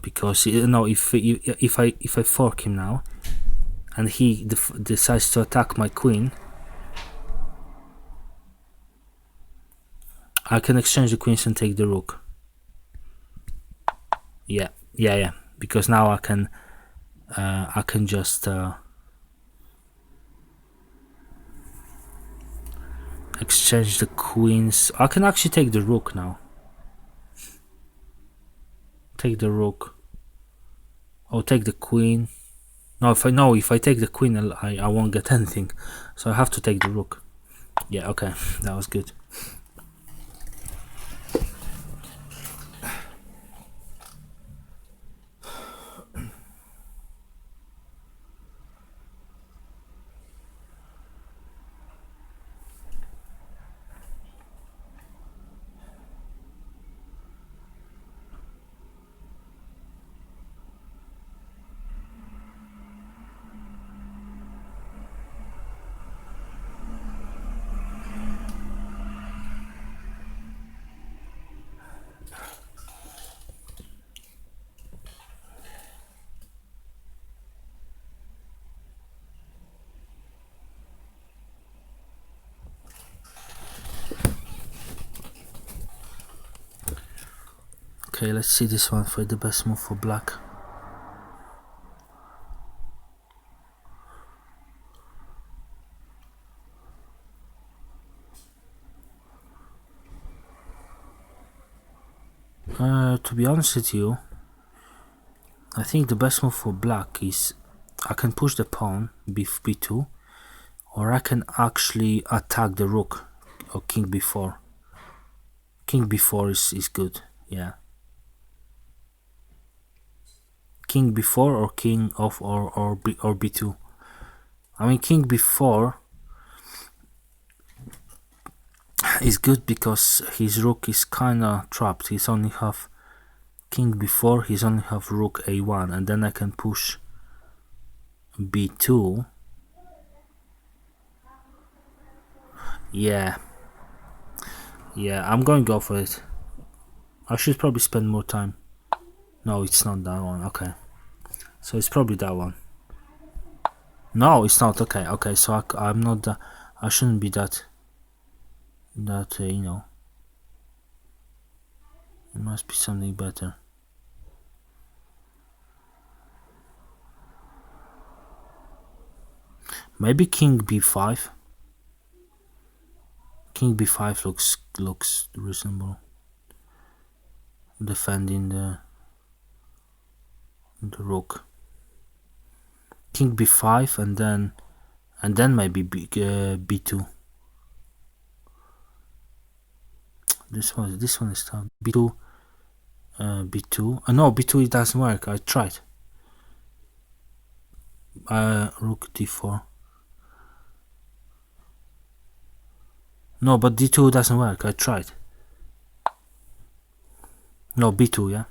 Because if I fork him now, and he decides to attack my queen, I can exchange the queens and take the rook. Yeah. Because now I can just exchange the queens. I can actually take the rook now. Take the rook. Or take the queen. No, if I take the queen, I won't get anything. So I have to take the rook. Yeah, okay, that was good. Okay, let's see this one for the best move for black. To be honest with you, I think the best move for black is I can push the pawn b2, or I can actually attack the rook or king b4. King b4 is good, yeah. King b4 or king of or b2. I mean, king b4 is good because his rook is kinda trapped. He's only have king b4, he's only have rook a1, and then I can push b2. Yeah, I'm going to go for it. I should probably spend more time. No, it's not that one. Okay, so it's probably that one. No, it's not. Okay, so I'm not that. I shouldn't be that you know, it must be something better. Maybe king b5. King b5 looks reasonable, defending the rook. King b5 and then maybe b2. This one is tough. b2. b2. No, b2 it doesn't work. I tried. Rook d4. No, but d2 doesn't work. I tried. No, b2, yeah.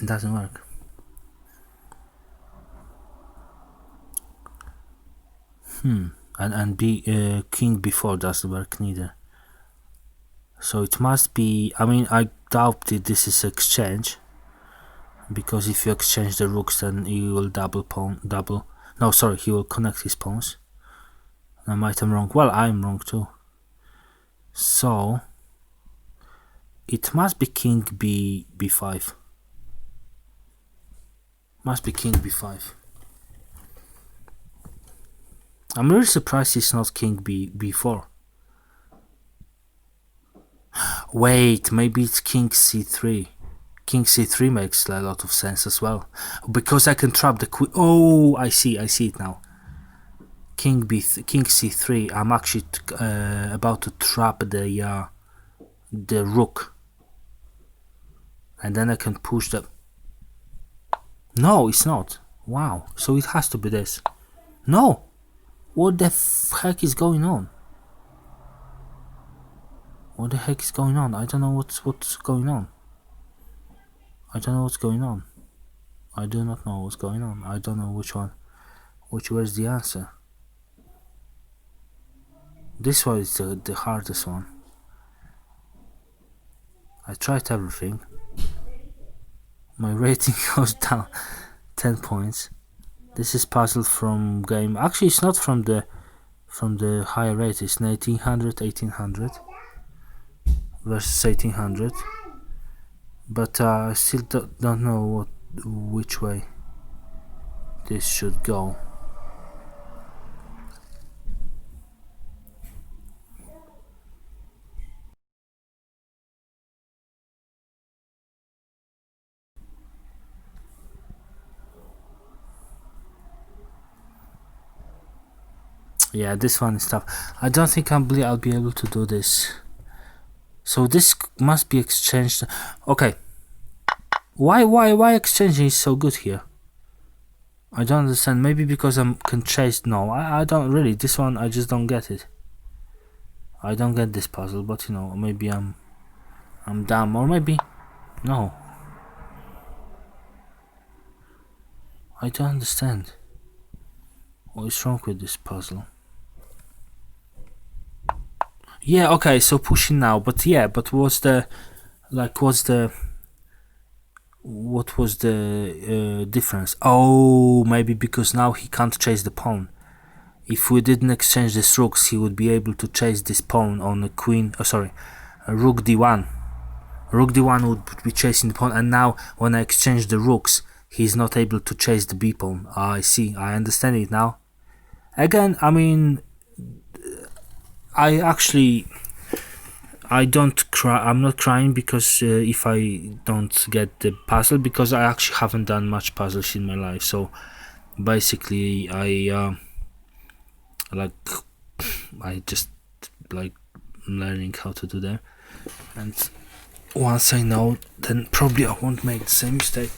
It doesn't work. And king b4 doesn't work neither. So it must be. I mean, I doubt that this is exchange, because if you exchange the rooks, then you will double. No, sorry, he will connect his pawns. I might am wrong. Well, I'm wrong too. So it must be king b5. Must be king b5. I'm really surprised it's not king b4. Wait, maybe it's king c3. King c3 makes a lot of sense as well, because I can trap the queen. Oh, I see it now. King c3. I'm actually about to trap the rook, and then I can push the. No, it's not. Wow. So it has to be this. No. What the heck is going on? What the heck is going on? I don't know what's going on. I don't know what's going on. I do not know what's going on. I don't know which one. Where's the answer? This one is the hardest one. I tried everything. My rating goes down 10 points. This is puzzle from game. Actually, it's not from the higher rate. It's 1800 versus 1800. But I still don't know which way this should go. Yeah, this one is tough. I don't think I'll be able to do this. So this must be exchanged. Okay. Why exchanging is so good here? I don't understand. Maybe because I can chase. No, I don't really. This one I just don't get it. I don't get this puzzle, but you know, maybe I'm dumb, or maybe no. I don't understand. What is wrong with this puzzle? Yeah, okay, so pushing now, but yeah, but what was the difference? Oh, maybe because now he can't chase the pawn. If we didn't exchange these rooks, he would be able to chase this pawn on a queen. Oh, sorry, a rook d1. Rook d1 would be chasing the pawn, and now when I exchange the rooks, he's not able to chase the b pawn. I see. I understand it now. Again, I mean, I don't cry. I'm not crying because if I don't get the puzzle, because I actually haven't done much puzzles in my life. So basically, I just like learning how to do them, and once I know, then probably I won't make the same mistake.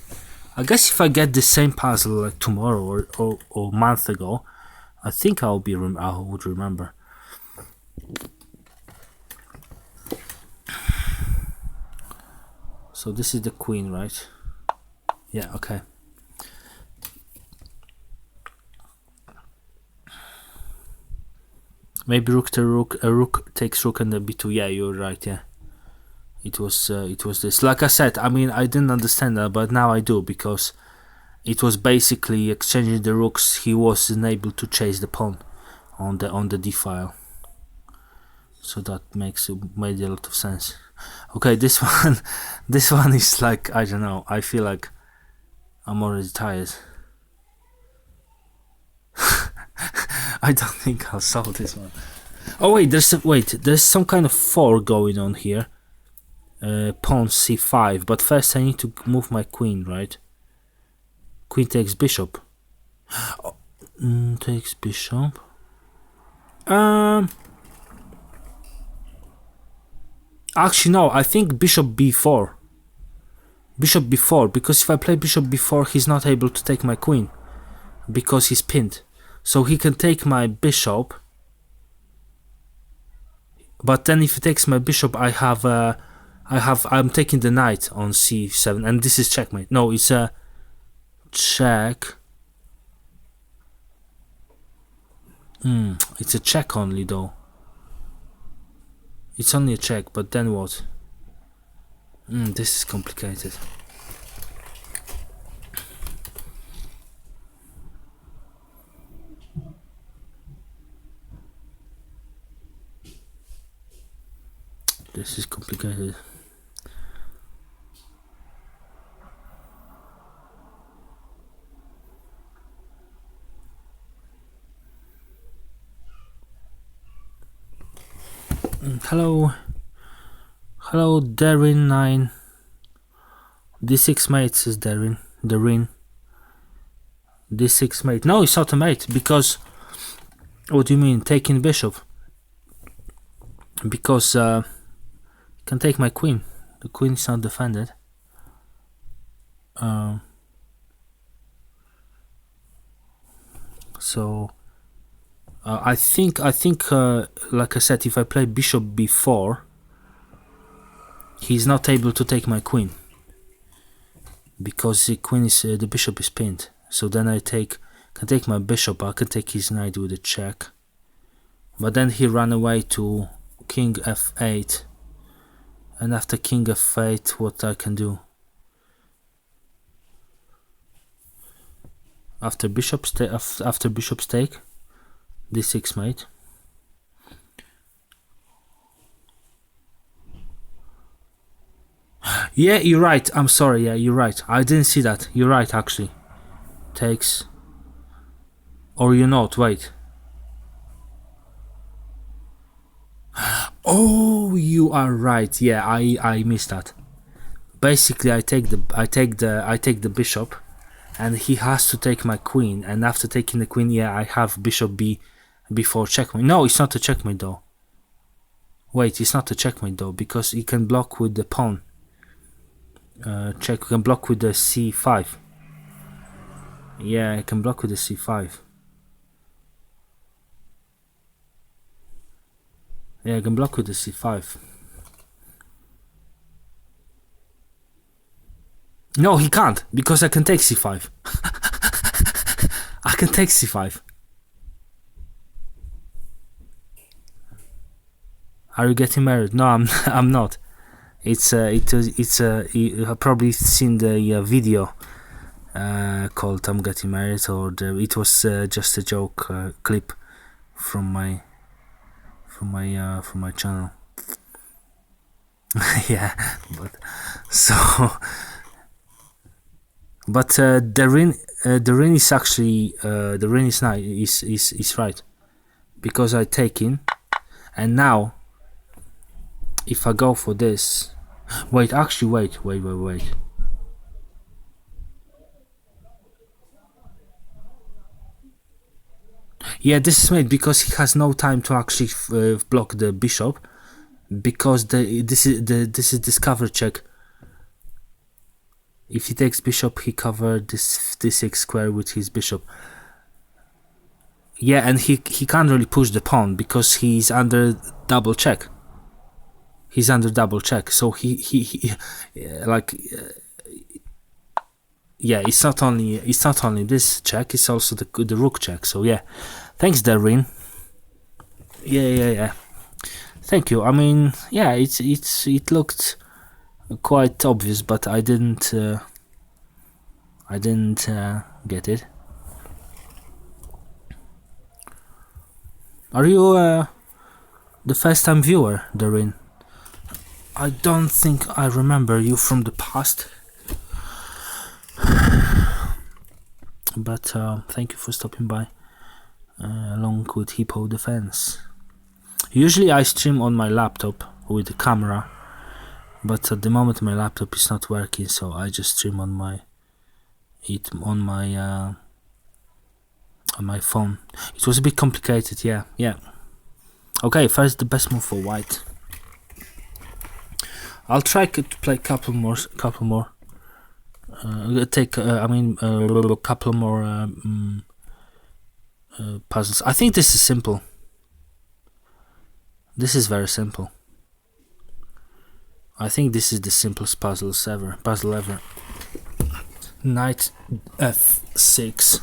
I guess if I get the same puzzle like tomorrow or a month ago, I think I would remember. So this is the queen, right? Yeah, okay. Maybe rook to rook, a rook takes rook and then b2. Yeah, you're right. Yeah, it was this. Like I said, I mean, I didn't understand that, but now I do, because it was basically exchanging the rooks. He wasn't able to chase the pawn on the d file. So that made a lot of sense. Okay, this one is like, I don't know. I feel like I'm already tired. I don't think I'll solve this one. Oh wait, there's some kind of 4 going on here. Pawn c5, but first I need to move my queen, right? Queen takes bishop. Takes bishop. Actually, no, I think bishop b4. Bishop b4, because if I play bishop b4, he's not able to take my queen, because he's pinned. So he can take my bishop, but then if he takes my bishop, I'm taking the knight on c7, and this is checkmate. No, it's a check. It's a check only, though. It's only a check, but then what? This is complicated. This is complicated. Hello, Darren9. D6 mate, says Darren. D6 mate. No, it's not a mate, because... What do you mean, taking bishop? Because can take my queen. The queen is not defended. So I think like I said, if I play bishop b4, he's not able to take my queen, because the bishop is pinned. So then I can take my bishop. I can take his knight with a check. But then he ran away to king f8, and after king f8, what I can do? After bishop take, d6 mate. Yeah, you're right. I'm sorry. Yeah, you're right. I didn't see that. You're right, actually. Takes. Or you're not. Wait. Oh, you are right. Yeah, I missed that. Basically, I take the bishop, and he has to take my queen. And after taking the queen, yeah, I have bishop b4 checkmate. No, it's not a checkmate though. Wait, it's not a checkmate though, because he can block with the pawn. Check, we can block with the c5. Yeah, I can block with the c5. Yeah, I can block with the c5. No, he can't, because I can take c5. I can take c5. Are you getting married? No, I'm not. You have probably seen the video called "I'm Getting Married," or it was just a joke clip from my channel. Yeah, but the ring is actually the ring is nice. Is right, because I take in, and now if I go for this. Wait, actually, wait. Yeah, this is made because he has no time to actually block the bishop, because this is this cover check. If he takes bishop, he covered this d6 square with his bishop. Yeah, and he can't really push the pawn because he's under double check. He's under double check, so he like yeah, it's not only this check, it's also the rook check. So yeah, thanks, Darwin. Yeah. Thank you. I mean, yeah, it looked quite obvious, but I didn't get it. Are you the first time viewer, Darwin? I don't think I remember you from the past, but thank you for stopping by along with Hippo Defense. Usually I stream on my laptop with the camera, but at the moment my laptop is not working, so I just stream on my phone. It was a bit complicated, yeah. Okay, first the best move for white. I'll try to play a couple more. Couple more puzzles. I think this is simple. This is very simple. I think this is the simplest puzzle ever. Knight f6,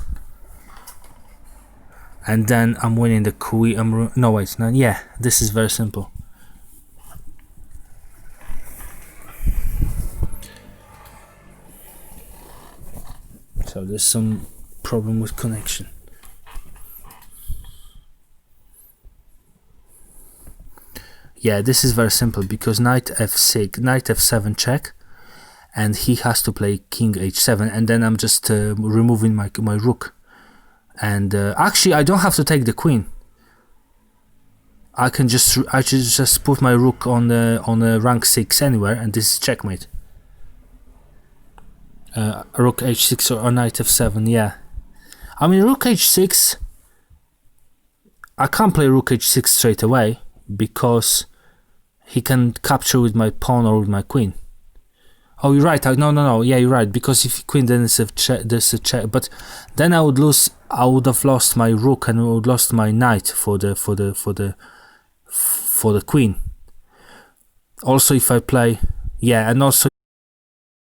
and then I'm winning the queen. No, wait, no, yeah, this is very simple. So there's some problem with connection. Yeah, this is very simple because knight f6, knight f7 check, and he has to play king h7, and then I'm just removing my rook. And actually, I don't have to take the queen. I just put my rook on a rank 6 anywhere, and this is checkmate. Rook h6 or knight f7, yeah. I mean, rook h6, I can't play rook h6 straight away because he can capture with my pawn or with my queen. Oh, you're right. No. Yeah, you're right. Because if queen, then there's a check. But then I would have lost my rook and I would lost my knight for the queen. Also, if I play, yeah, and also